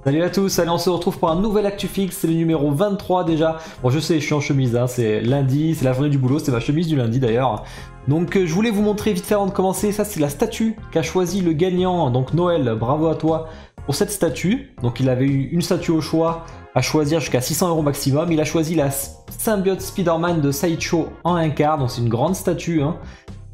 Salut à tous, allez on se retrouve pour un nouvel ActuFix, c'est le numéro 23 déjà. Bon je sais, je suis en chemise, hein, c'est lundi, c'est la journée du boulot, c'est ma chemise du lundi d'ailleurs. Donc je voulais vous montrer vite fait avant de commencer, ça c'est la statue qu'a choisi le gagnant, donc Noël, bravo à toi pour cette statue. Donc il avait eu une statue au choix à choisir jusqu'à 600 € maximum, il a choisi la Symbiote Spider-Man de Sideshow en 1 quart, donc c'est une grande statue, hein,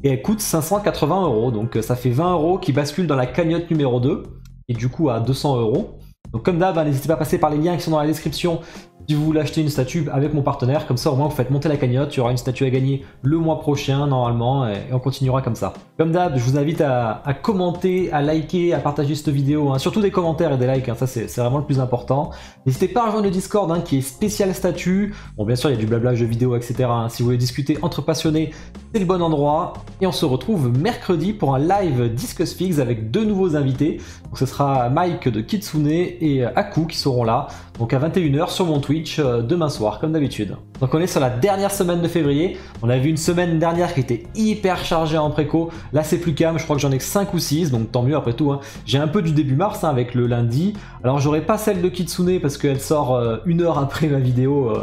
et elle coûte 580 €, donc ça fait 20 € qui basculent dans la cagnotte numéro 2, et du coup à 200 €. Donc comme d'hab, n'hésitez pas à passer par les liens qui sont dans la description si vous voulez acheter une statue avec mon partenaire, comme ça au moins vous faites monter la cagnotte, il y aura une statue à gagner le mois prochain normalement et on continuera comme ça. Comme d'hab, je vous invite à commenter, à liker, à partager cette vidéo, hein, surtout des commentaires et des likes, hein, ça c'est vraiment le plus important. N'hésitez pas à rejoindre le Discord hein, qui est spécial statue, bon bien sûr il y a du blabla, jeux vidéo, etc. hein. Si vous voulez discuter entre passionnés, c'est le bon endroit. Et on se retrouve mercredi pour un live Discuss Figs avec deux nouveaux invités. Donc ce sera Mike de Kitsune et Aku qui seront là, donc à 21 h sur mon Twitch demain soir comme d'habitude. Donc on est sur la dernière semaine de février, on a vu une semaine dernière qui était hyper chargée en préco, là c'est plus calme, je crois que j'en ai que 5 ou 6, donc tant mieux après tout, hein. J'ai un peu du début mars hein, avec le lundi, alors j'aurai pas celle de Kitsune parce qu'elle sort une heure après ma vidéo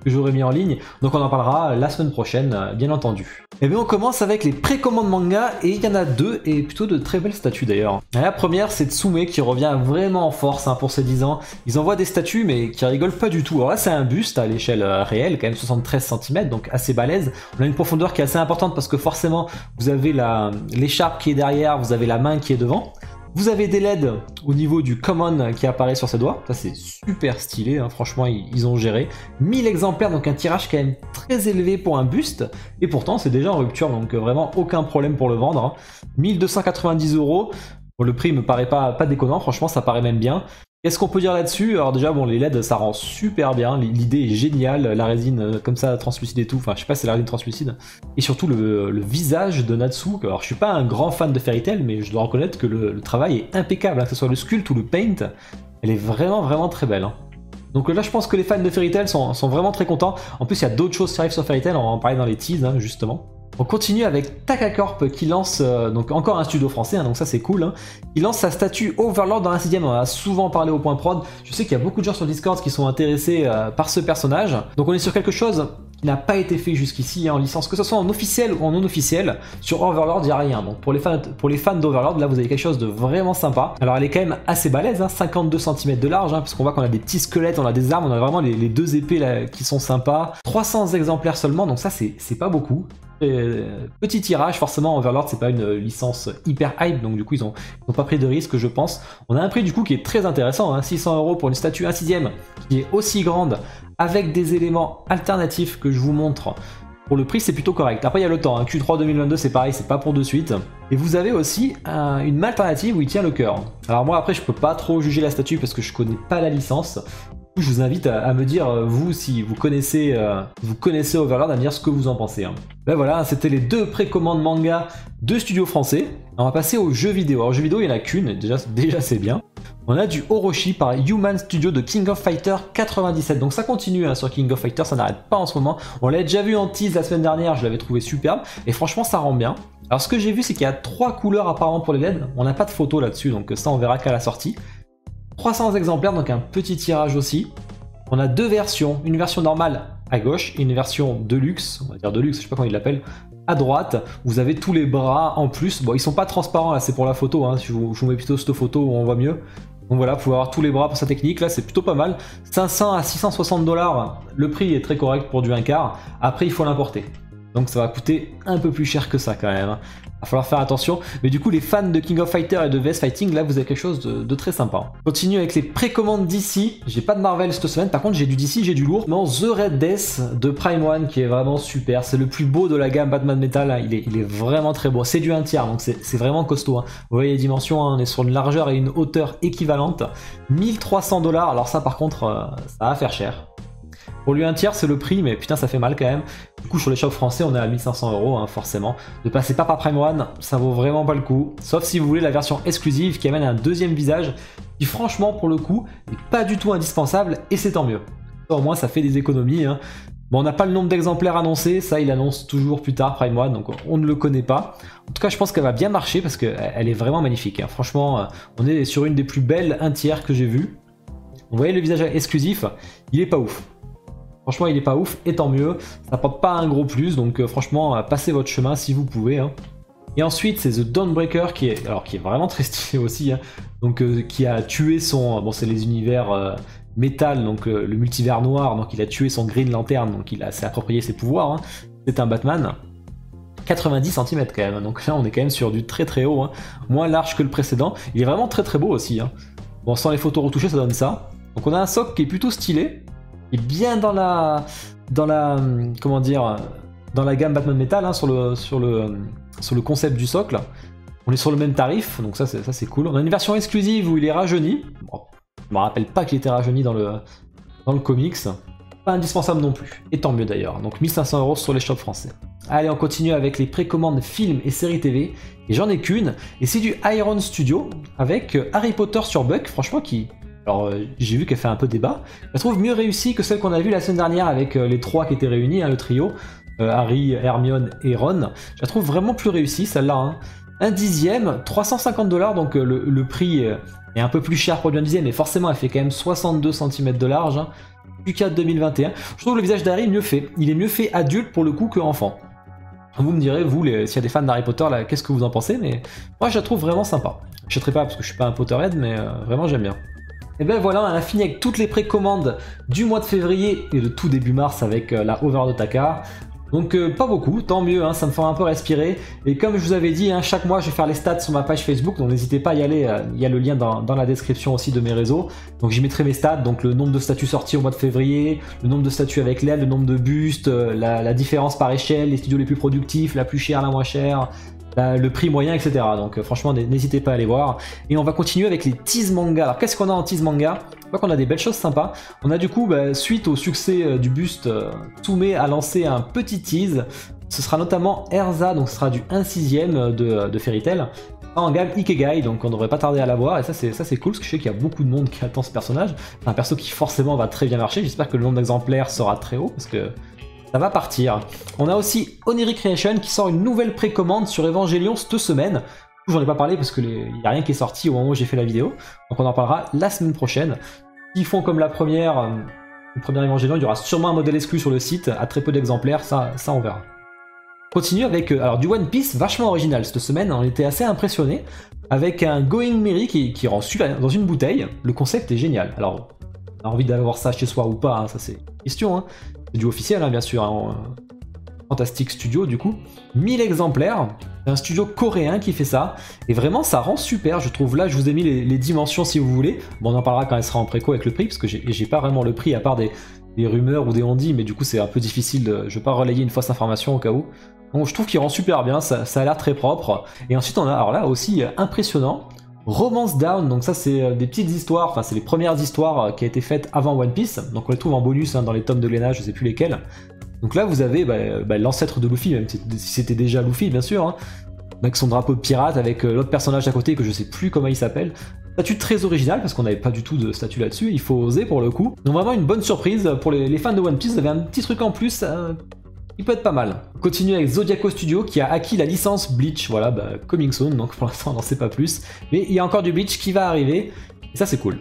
que j'aurai mis en ligne, donc on en parlera la semaine prochaine bien entendu. Et bien on commence avec les précommandes manga et il y en a deux et plutôt de très belles statues d'ailleurs. La première c'est Tsume qui revient vraiment en force hein, pour ses 10 ans. Ils envoient des statues mais qui rigolent pas du tout. Alors là c'est un buste à l'échelle réelle, quand même 73 cm, donc assez balèze. On a une profondeur qui est assez importante parce que forcément vous avez l'écharpe qui est derrière, vous avez la main qui est devant. Vous avez des LED au niveau du common qui apparaît sur ses doigts, ça c'est super stylé, hein. Franchement ils ont géré. 1000 exemplaires, donc un tirage quand même très élevé pour un buste, et pourtant c'est déjà en rupture, donc vraiment aucun problème pour le vendre. Hein. 1290 €, bon, le prix me paraît pas déconnant, franchement ça paraît même bien. Qu'est-ce qu'on peut dire là-dessus? Alors déjà, bon, les LED, ça rend super bien, l'idée est géniale, la résine comme ça, translucide et tout, enfin je sais pas si c'est la résine translucide. Et surtout le visage de Natsu, alors je suis pas un grand fan de Fairy Tail, mais je dois reconnaître que le travail est impeccable, hein, que ce soit le sculpte ou le paint, elle est vraiment très belle. Hein. Donc là je pense que les fans de Fairy Tail sont vraiment très contents, en plus il y a d'autres choses qui arrivent sur Fairy Tail, on va en parler dans les teas, hein, justement. On continue avec Takacorp qui lance, donc encore un studio français, hein, donc ça c'est cool. Hein. Il lance sa statue Overlord dans la 6ème, on en a souvent parlé au point prod. Je sais qu'il y a beaucoup de gens sur Discord qui sont intéressés par ce personnage. Donc on est sur quelque chose qui n'a pas été fait jusqu'ici hein, en licence, que ce soit en officiel ou en non officiel. Sur Overlord il n'y a rien, donc pour les fans d'Overlord, là vous avez quelque chose de vraiment sympa. Alors elle est quand même assez balèze, hein, 52 cm de large, hein, parce qu'on voit qu'on a des petits squelettes, on a des armes, on a vraiment les deux épées là, qui sont sympas. 300 exemplaires seulement, donc ça c'est pas beaucoup. Petit tirage, forcément Overlord c'est pas une licence hyper hype, donc du coup ils ont pas pris de risque je pense. On a un prix du coup qui est très intéressant, hein, 600 € pour une statue 1/6 qui est aussi grande avec des éléments alternatifs que je vous montre. Pour le prix c'est plutôt correct. Après il y a le temps, hein. Q3 2022 c'est pareil, c'est pas pour de suite. Et vous avez aussi une main alternative où il tient le cœur. Alors moi après je peux pas trop juger la statue parce que je connais pas la licence. Je vous invite à me dire, vous, si vous connaissez Overlord, à me dire ce que vous en pensez. Hein. Ben voilà, c'était les deux précommandes manga de studios français. On va passer aux jeux vidéo. Alors, jeux vidéo, il n'y en a qu'une, déjà c'est bien. On a du Orochi par Human Studio de King of Fighter 97. Donc ça continue hein, sur King of Fighter, ça n'arrête pas en ce moment. On l'a déjà vu en tease la semaine dernière, je l'avais trouvé superbe. Et franchement, ça rend bien. Alors ce que j'ai vu, c'est qu'il y a 3 couleurs apparemment pour les LED. On n'a pas de photo là-dessus, donc ça on verra qu'à la sortie. 300 exemplaires, donc un petit tirage aussi. On a deux versions, une version normale à gauche et une version deluxe, on va dire deluxe, je sais pas comment ils l'appellent, à droite. Vous avez tous les bras en plus. Bon, ils sont pas transparents là, c'est pour la photo, hein. Je vous mets plutôt cette photo où on voit mieux. Donc voilà, vous pouvez avoir tous les bras pour sa technique, là c'est plutôt pas mal. 500 à 660 $, le prix est très correct pour du 1 quart. Après il faut l'importer. Donc ça va coûter un peu plus cher que ça quand même. Il va falloir faire attention. Mais du coup, les fans de King of Fighter et de VS Fighting, là, vous avez quelque chose de très sympa. On continue avec les précommandes d'ici. J'ai pas de Marvel cette semaine. Par contre, j'ai du DC, j'ai du lourd. Non, The Red Death de Prime One qui est vraiment super. C'est le plus beau de la gamme Batman Metal. Hein. Il est vraiment très beau. C'est du 1 tiers, donc c'est vraiment costaud. Hein. Vous voyez les dimensions, hein. On est sur une largeur et une hauteur équivalente. 1300 $. Alors ça, par contre, ça va faire cher. Pour lui 1 tiers c'est le prix, mais putain ça fait mal quand même. Du coup sur les shops français on est à 1500 €, hein, forcément. Ne passez pas par Prime One, ça vaut vraiment pas le coup. Sauf si vous voulez la version exclusive qui amène un deuxième visage, qui franchement pour le coup n'est pas du tout indispensable et c'est tant mieux. Au moins ça fait des économies. Hein. Bon on n'a pas le nombre d'exemplaires annoncés, ça il annonce toujours plus tard Prime One, donc on ne le connaît pas. En tout cas je pense qu'elle va bien marcher parce qu'elle est vraiment magnifique. Hein. Franchement on est sur une des plus belles 1 tiers que j'ai vues. vous voyez le visage exclusif, il est pas ouf. Franchement, il est pas ouf, et tant mieux. Ça n'apporte pas un gros plus, donc franchement, passez votre chemin si vous pouvez. Hein. Et ensuite, c'est The Dawnbreaker qui est vraiment très stylé aussi. Hein. Donc, qui a tué son... Bon, c'est les univers métal, donc le multivers noir. Donc, il a tué son Green Lantern, donc il s'est approprié ses pouvoirs. Hein. C'est un Batman. 90 cm quand même. Donc là, on est quand même sur du très très haut. Hein. Moins large que le précédent. Il est vraiment très très beau aussi. Hein. Bon, sans les photos retouchées, ça donne ça. Donc, on a un socle qui est plutôt stylé. Qui est bien dans la comment dire, dans la gamme Batman Metal, hein, sur le concept du socle. On est sur le même tarif, donc ça c'est cool. On a une version exclusive où il est rajeuni. Bon, je me rappelle pas qu'il était rajeuni dans le comics. Pas indispensable non plus, et tant mieux d'ailleurs. Donc 1500 € sur les shops français. Allez, on continue avec les précommandes films et séries TV. Et j'en ai qu'une, et c'est du Iron Studio avec Harry Potter sur Buck, franchement qui... Alors j'ai vu qu'elle fait un peu débat. Je la trouve mieux réussie que celle qu'on a vue la semaine dernière avec les trois qui étaient réunis, hein, le trio, Harry, Hermione et Ron. Je la trouve vraiment plus réussie celle-là. Hein. Un dixième, 350 $, donc le prix est un peu plus cher pour du 1 dixième, mais forcément elle fait quand même 62 cm de large. Hein. Q4 2021. Je trouve le visage d'Harry mieux fait. Il est mieux fait adulte pour le coup que enfant. Vous me direz, vous, s'il y a des fans d'Harry Potter, là, qu'est-ce que vous en pensez? Mais moi je la trouve vraiment sympa. Je n'achèterai pas parce que je suis pas un Potterhead, mais vraiment j'aime bien. Et ben voilà, on a fini avec toutes les précommandes du mois de février et de tout début mars avec la Over de Taka. Donc pas beaucoup, tant mieux, hein, ça me fait un peu respirer. Et comme je vous avais dit, hein, chaque mois je vais faire les stats sur ma page Facebook, donc n'hésitez pas à y aller, il y a le lien dans la description aussi de mes réseaux. Donc j'y mettrai mes stats, donc le nombre de statuts sortis au mois de février, le nombre de statuts avec l'aide, le nombre de bustes, la différence par échelle, les studios les plus productifs, la plus chère, la moins chère, le prix moyen, etc. Donc franchement, n'hésitez pas à aller voir. Et on va continuer avec les tease manga. Alors qu'est-ce qu'on a en tease manga? Je crois qu'on a des belles choses sympas. On a du coup, suite au succès du buste, Toomey a lancé un petit tease. Ce sera notamment Erza, donc ce sera du 1/6 de Fairy Tail, en gamme Ikegai, donc on devrait pas tarder à la voir. Et ça c'est cool, parce que je sais qu'il y a beaucoup de monde qui attend ce personnage. C'est un perso qui forcément va très bien marcher. J'espère que le nombre d'exemplaires sera très haut, parce que ça va partir. On a aussi Oniri Creation qui sort une nouvelle précommande sur Evangelion cette semaine. J'en ai pas parlé parce qu'il n'y a rien qui est sorti au moment où j'ai fait la vidéo. Donc on en parlera la semaine prochaine. S'ils font comme le premier Evangelion, il y aura sûrement un modèle exclu sur le site à très peu d'exemplaires, ça on verra. Continue avec alors du One Piece vachement original cette semaine, on était assez impressionnés. Avec un Going Merry qui rend celui-là dans une bouteille. Le concept est génial. Alors, on a envie d'avoir ça chez soi ou pas, hein, ça c'est une question. Hein. C'est du officiel, hein, bien sûr. Hein. Fantastic Studio, du coup. 1000 exemplaires. C'est un studio coréen qui fait ça. Et vraiment, ça rend super, je trouve. Là, je vous ai mis les dimensions si vous voulez. Bon, on en parlera quand elle sera en préco avec le prix, parce que j'ai pas vraiment le prix à part des rumeurs ou des on-dit, mais du coup, c'est un peu difficile de... Je vais pas relayer une fausse information au cas où. Donc, je trouve qu'il rend super bien. Ça a l'air très propre. Et ensuite, on a, alors là, aussi impressionnant, Romance Down, donc ça c'est des petites histoires, enfin c'est les premières histoires qui a été faites avant One Piece, donc on les trouve en bonus hein, dans les tomes de Lena, je sais plus lesquels. Donc là vous avez l'ancêtre de Luffy, même si c'était déjà Luffy bien sûr, hein, avec son drapeau de pirate, avec l'autre personnage à côté que je sais plus comment il s'appelle. Statue très originale parce qu'on n'avait pas du tout de statue là-dessus, il faut oser pour le coup. Donc vraiment une bonne surprise pour les fans de One Piece, vous avez un petit truc en plus, il peut être pas mal. On continue avec Zodiaco Studio qui a acquis la licence Bleach, voilà, coming soon, donc pour l'instant on n'en sait pas plus. Mais il y a encore du Bleach qui va arriver, et ça c'est cool.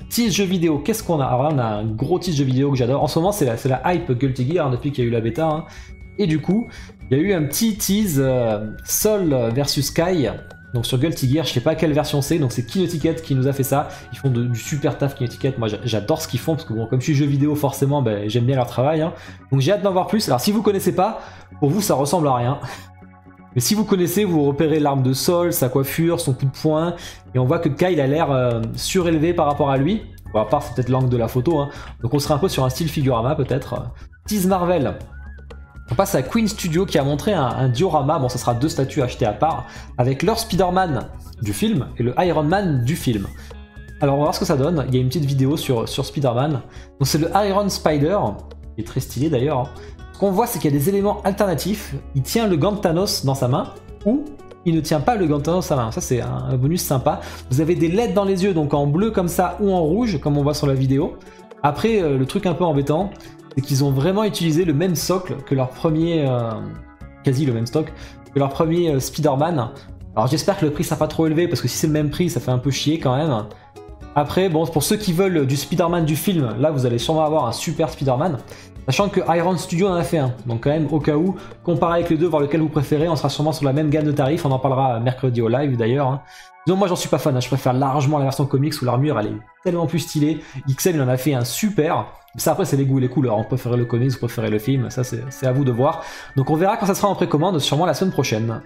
Tease jeu vidéo, qu'est-ce qu'on a? Alors là on a un gros tease jeu vidéo que j'adore. En ce moment c'est la hype Guilty Gear depuis qu'il y a eu la bêta. Hein. Et du coup, il y a eu un petit tease Sol versus Sky. Donc sur Guilty Gear, je sais pas quelle version c'est, donc c'est Kinoticket qui nous a fait ça. Ils font du super taf Kinoticket, moi j'adore ce qu'ils font, parce que bon, comme je suis jeu vidéo forcément, j'aime bien leur travail. Hein. Donc j'ai hâte d'en voir plus. Alors si vous connaissez pas, pour vous ça ressemble à rien. Mais si vous connaissez, vous repérez l'arme de Sol, sa coiffure, son coup de poing, et on voit que Kai il a l'air surélevé par rapport à lui. Bon, à part c'est peut-être l'angle de la photo, hein. Donc on serait un peu sur un style Figurama peut-être. Tease Marvel. On passe à Queen Studio qui a montré un diorama, bon ça sera 2 statues achetées à part, avec leur Spider-Man du film et le Iron Man du film. Alors on va voir ce que ça donne, il y a une petite vidéo sur Spider-Man. Donc c'est le Iron Spider, qui est très stylé d'ailleurs. Hein. Ce qu'on voit c'est qu'il y a des éléments alternatifs, il tient le gant de Thanos dans sa main, ou il ne tient pas le gant de Thanos dans sa main, ça c'est un bonus sympa. Vous avez des LED dans les yeux, donc en bleu comme ça, ou en rouge, comme on voit sur la vidéo. Après, le truc un peu embêtant, c'est qu'ils ont vraiment utilisé le même socle que leur premier, quasi le même stock, que leur premier Spider-Man. Alors j'espère que le prix sera pas trop élevé, parce que si c'est le même prix, ça fait un peu chier quand même. Après, bon, pour ceux qui veulent du Spider-Man du film, là vous allez sûrement avoir un super Spider-Man. Sachant que Iron Studio en a fait un. Donc quand même, au cas où, comparé avec les deux, voir lequel vous préférez, on sera sûrement sur la même gamme de tarifs. On en parlera mercredi au live d'ailleurs. Hein. Donc moi j'en suis pas fan, hein. Je préfère largement la version comics où l'armure elle est tellement plus stylée. XM il en a fait un super. Ça après c'est les goûts et les couleurs. On préfère le comics, vous préférez le film, ça c'est à vous de voir. Donc on verra quand ça sera en précommande, sûrement la semaine prochaine.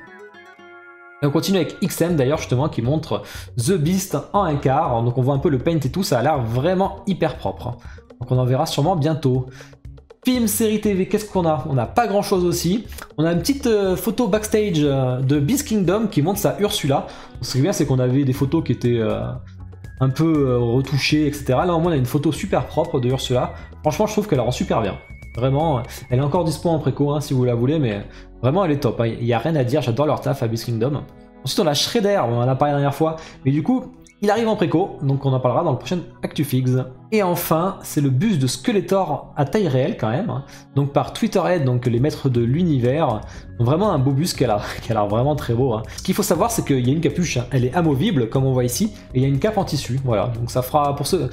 Et on continue avec XM d'ailleurs justement qui montre The Beast en un quart. Donc on voit un peu le paint et tout, ça a l'air vraiment hyper propre. Donc on en verra sûrement bientôt. Film, série TV, qu'est-ce qu'on a? On n'a pas grand chose aussi. On a une petite photo backstage de Beast Kingdom qui montre sa Ursula. Ce qui est bien c'est qu'on avait des photos qui étaient un peu retouchées, etc. Là au moins on a une photo super propre de Ursula. Franchement je trouve qu'elle la rend super bien. Vraiment, elle est encore dispo en préco hein, si vous la voulez, mais vraiment elle est top. Il n'y a rien à dire, j'adore leur taf à Beast Kingdom. Ensuite on a Shredder, on en a parlé la dernière fois, mais du coup il arrive en préco, donc on en parlera dans le prochain ActuFix. Et enfin, c'est le buste de Skeletor à taille réelle quand même, hein, donc par Twitterhead, donc les maîtres de l'univers. Vraiment un beau buste qui a l'air vraiment très beau. Hein. Ce qu'il faut savoir, c'est qu'il y a une capuche, hein, elle est amovible comme on voit ici, et il y a une cape en tissu. Voilà, donc ça fera pour ceux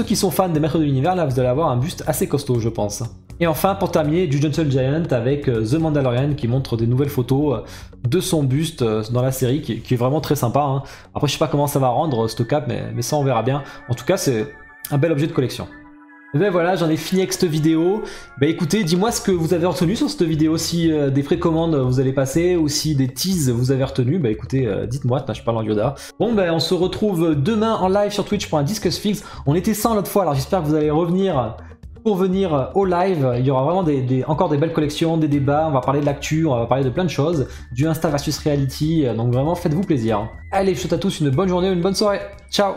qui sont fans des maîtres de l'univers, là vous allez avoir un buste assez costaud, je pense. Et enfin, pour terminer, du Gentle Giant avec The Mandalorian qui montre des nouvelles photos de son buste dans la série, qui est vraiment très sympa. Hein. Après, je sais pas comment ça va rendre cette cape, mais ça on verra bien. En tout cas, c'est un bel objet de collection. Et ben voilà, j'en ai fini avec cette vidéo. Bah écoutez, dis-moi ce que vous avez retenu sur cette vidéo, si des précommandes vous allez passer, ou si des teases vous avez retenu, bah écoutez, dites-moi, je parle en Yoda. Bon ben on se retrouve demain en live sur Twitch pour un Discuss Fix. On était 100 l'autre fois, alors j'espère que vous allez revenir pour venir au live. Il y aura vraiment encore des belles collections, des débats, on va parler de l'actu, on va parler de plein de choses, du Insta versus Reality, donc vraiment faites-vous plaisir. Allez, je vous souhaite à tous une bonne journée, une bonne soirée, ciao.